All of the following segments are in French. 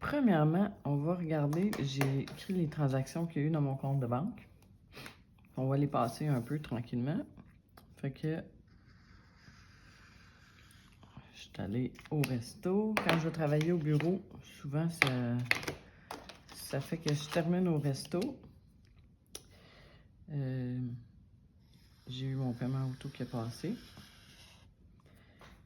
Premièrement, on va regarder, j'ai écrit les transactions qu'il y a eu dans mon compte de banque. On va les passer un peu tranquillement. Fait que je suis allée au resto. Quand je vais travailler au bureau, souvent ça fait que je termine au resto. J'ai eu mon paiement auto qui est passé.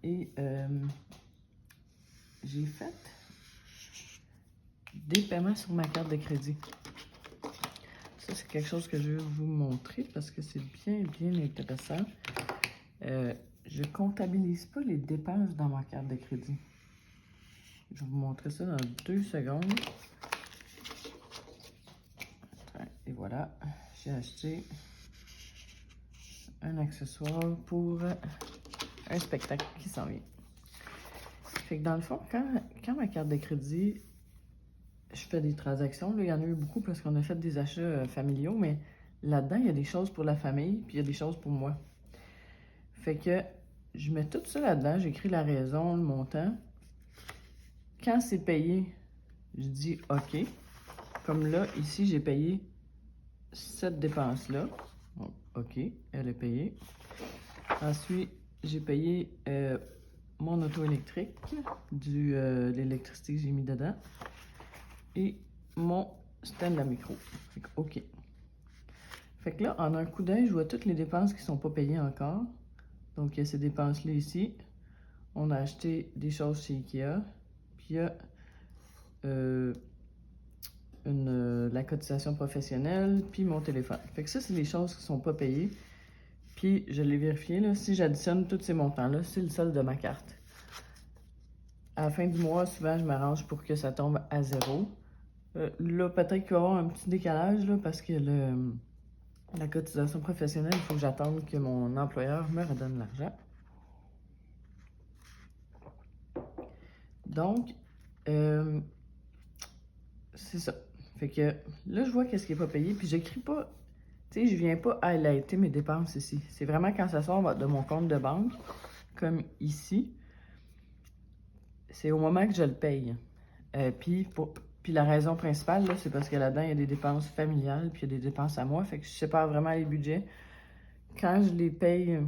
Et j'ai fait des paiements sur ma carte de crédit. Ça, c'est quelque chose que je vais vous montrer parce que c'est bien intéressant. Je comptabilise pas les dépenses dans ma carte de crédit. Je vais vous montrer ça dans 2 secondes. Et voilà, j'ai acheté un accessoire pour un spectacle qui s'en vient. Fait que dans le fond, quand ma carte de crédit, je fais des transactions, là, il y en a eu beaucoup parce qu'on a fait des achats familiaux, mais là-dedans, il y a des choses pour la famille, puis il y a des choses pour moi. Fait que je mets tout ça là-dedans, j'écris la raison, le montant. Quand c'est payé, je dis OK. Comme là, ici, j'ai payé cette dépense-là. Bon, OK, elle est payée. Ensuite, j'ai payé mon auto électrique, l'électricité que j'ai mis dedans, et mon stand à micro. Fait que OK. Fait que là, en un coup d'œil, je vois toutes les dépenses qui ne sont pas payées encore. Donc, il y a ces dépenses-là ici. On a acheté des choses chez Ikea. Puis, il y a la cotisation professionnelle, puis mon téléphone. Fait que ça, c'est les choses qui ne sont pas payées. Puis, je l'ai vérifié, là, si j'additionne tous ces montants-là, c'est le solde de ma carte. À la fin du mois, souvent, je m'arrange pour que ça tombe à 0. Là, peut-être qu'il va y avoir un petit décalage, là, parce que la cotisation professionnelle, il faut que j'attende que mon employeur me redonne l'argent. Donc, c'est ça. Fait que là, je vois qu'est-ce qui n'est pas payé, puis j'écris pas, tu sais, je viens pas highlighter mes dépenses ici. C'est vraiment quand ça sort de mon compte de banque, comme ici, c'est au moment que je le paye. Puis la raison principale, là, c'est parce que là-dedans, il y a des dépenses familiales, puis il y a des dépenses à moi, fait que je sépare vraiment les budgets. Quand je les paye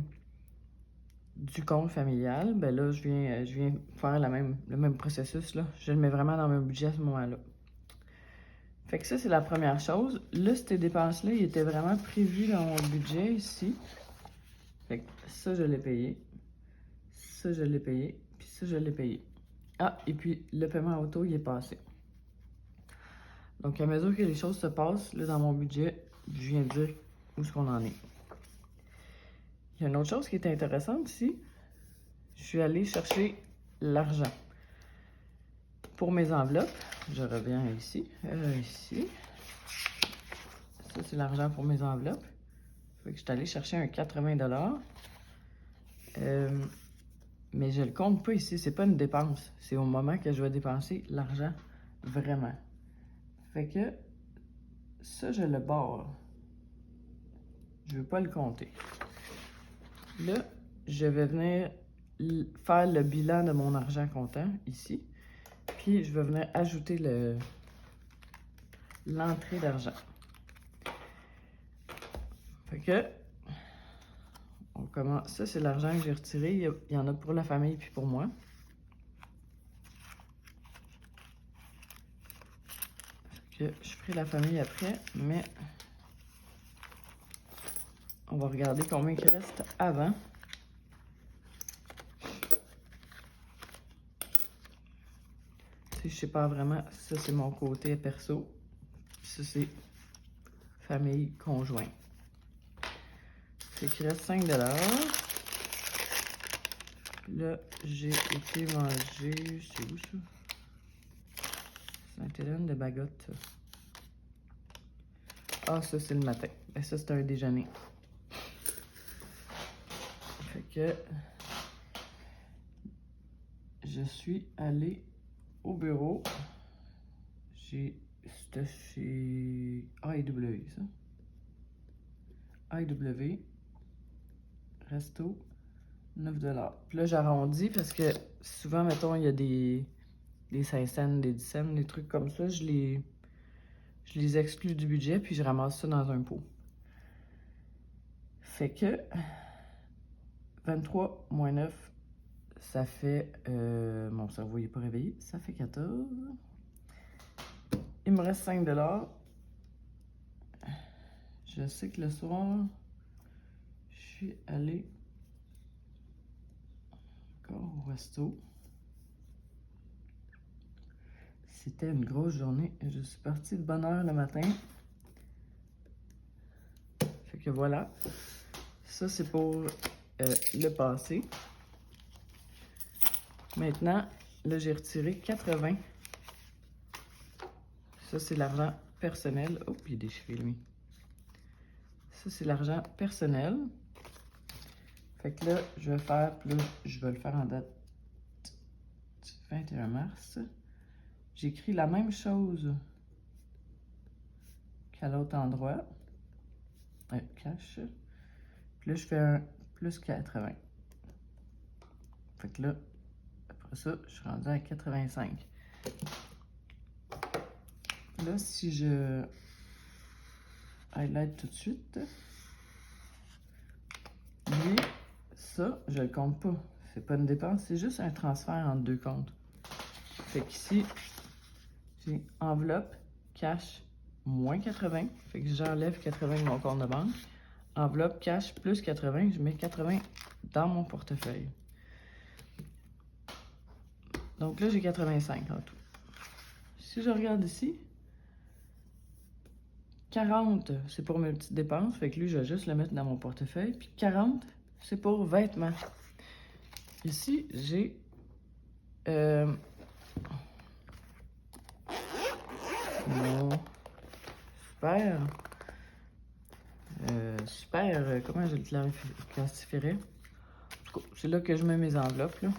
du compte familial, ben là, je viens faire le même processus, là. Je le mets vraiment dans mon budget à ce moment-là. Fait que ça, c'est la première chose. Là, ces dépenses-là, ils étaient vraiment prévus dans mon budget ici. Fait que ça, je l'ai payé. Ça, je l'ai payé. Puis ça, je l'ai payé. Ah, et puis le paiement auto, il est passé. Donc, à mesure que les choses se passent, là, dans mon budget, je viens de dire où est-ce qu'on en est. Il y a une autre chose qui est intéressante ici. Je suis allée chercher l'argent. Pour mes enveloppes, je reviens ici. Ici. Ça, c'est l'argent pour mes enveloppes. Fait que je suis allée chercher un 80$. Mais je le compte pas ici. C'est pas une dépense. C'est au moment que je vais dépenser l'argent vraiment. Fait que ça, je le barre. Je veux pas le compter. Là, je vais venir faire le bilan de mon argent comptant ici. Puis, je vais venir ajouter l'entrée d'argent. Fait que, on commence. Ça, c'est l'argent que j'ai retiré. Il y en a pour la famille puis pour moi. Fait que je ferai la famille après, mais on va regarder combien il reste avant. Je sais pas vraiment. Ça, c'est mon côté perso. Ça, c'est famille conjoint. C'est qu'il reste 5$. Là, j'ai été manger. C'est où ça? Sainte-Hélène de Bagotte. Ah, ça, c'est le matin. Ben, ça, c'est un déjeuner. Fait que je suis allée au bureau. C'était chez AEW, ça. AEW. Resto. 9$. Puis là, j'arrondis parce que souvent, mettons, il y a des des 5 cents, des 10 cents, des trucs comme ça, je les exclus du budget, puis je ramasse ça dans un pot. Fait que 23 moins 9, ça fait... mon cerveau n'est pas réveillé. Ça fait 14. Il me reste 5 $. Je sais que le soir, je suis allée encore au resto. C'était une grosse journée. Je suis partie de bonne heure le matin. Fait que voilà. Ça, c'est pour le passé. Maintenant, là, j'ai retiré 80. Ça, c'est l'argent personnel. Oh, il est déchiré, lui. Ça, c'est l'argent personnel. Fait que là, je vais faire, puis là, je vais le faire en date du 21 mars. J'écris la même chose qu'à l'autre endroit. Cash. Puis là, je fais un plus 80. Fait que là, après ça, je suis rendu à 85. Là, si je highlight tout de suite, lui, ça, je le compte pas. C'est pas une dépense, c'est juste un transfert entre deux comptes. Fait qu'ici, j'ai enveloppe, cash, moins 80. Fait que j'enlève 80 de mon compte de banque. Enveloppe, cash, plus 80. Je mets 80 dans mon portefeuille. Donc là, j'ai 85 en tout. Si je regarde ici, 40, c'est pour mes petites dépenses. Fait que lui, je vais juste le mettre dans mon portefeuille. Puis 40, c'est pour vêtements. Ici, j'ai... mon super, comment je le classifierais? En tout cas, c'est là que je mets mes enveloppes, là.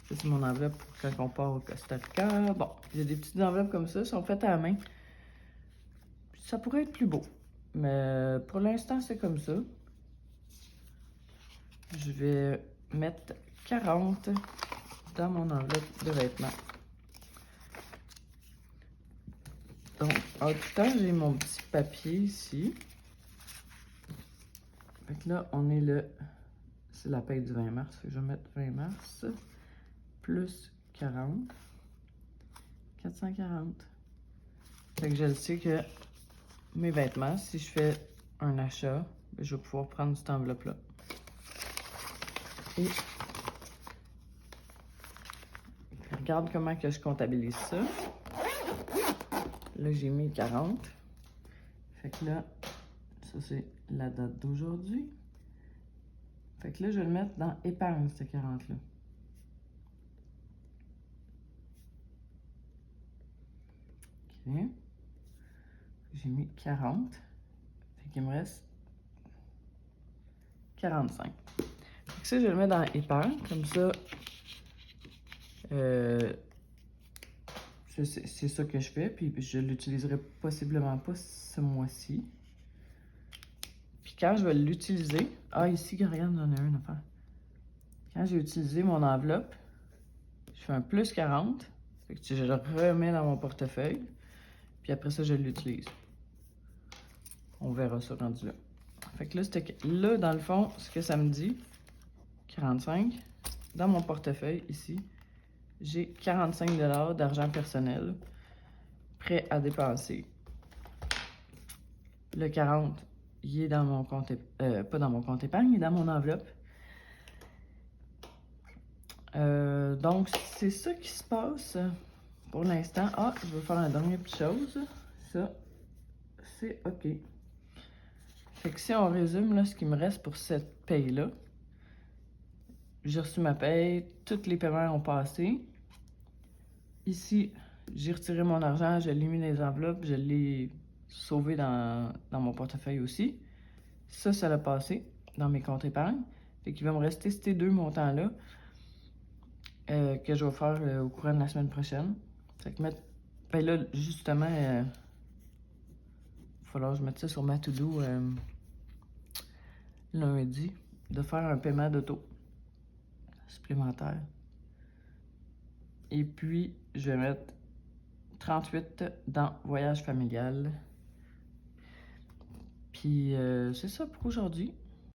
Ça, c'est mon enveloppe pour quand on part au Costa Rica. Bon, il y a des petites enveloppes comme ça, sont faites à la main. Ça pourrait être plus beau, mais pour l'instant, c'est comme ça. Je vais mettre 40 dans mon enveloppe de vêtements. Donc, en tout temps, j'ai mon petit papier ici. Fait que là, on est le... C'est la paye du 20 mars. Fait que je vais mettre 20 mars plus 40. 440. Fait que je le sais que mes vêtements, si je fais un achat, je vais pouvoir prendre cette enveloppe-là. Et regarde comment que je comptabilise ça. Là, j'ai mis 40. Fait que là, ça c'est la date d'aujourd'hui. Fait que là, je vais le mettre dans épargne, ce 40-là. OK. J'ai mis 40. Fait qu'il me reste 45. Fait que ça, je le mets dans épargne. Comme ça, c'est ça que je fais. Puis je l'utiliserai possiblement pas ce mois-ci. Puis quand je vais l'utiliser... Ah, ici, regarde, j'en ai un à faire. Quand j'ai utilisé mon enveloppe, je fais un plus 40. Fait que je le remets dans mon portefeuille. Puis après ça, je l'utilise. On verra ça rendu là. Fait que là, dans le fond, ce que ça me dit, 45, dans mon portefeuille, ici, j'ai 45 $ d'argent personnel prêt à dépenser. Le 40, il est dans mon compte, pas dans mon compte épargne, il est dans mon enveloppe. Donc, c'est ça qui se passe pour l'instant. Ah, je vais faire une dernière petite chose. Ça, c'est OK. Fait que si on résume, là, ce qui me reste pour cette paye-là, j'ai reçu ma paye, tous les paiements ont passé. Ici, j'ai retiré mon argent, je l'ai mis dans les enveloppes, je l'ai sauvé dans mon portefeuille aussi. Ça l'a passé dans mes comptes épargne. Fait qu'il va me rester ces deux montants-là que je vais faire au courant de la semaine prochaine. Fait que ben là, justement, il va falloir que je mette ça sur ma to-do lundi, de faire un paiement d'auto supplémentaire. Et puis, je vais mettre 38 dans voyage familial. Puis, c'est ça pour aujourd'hui.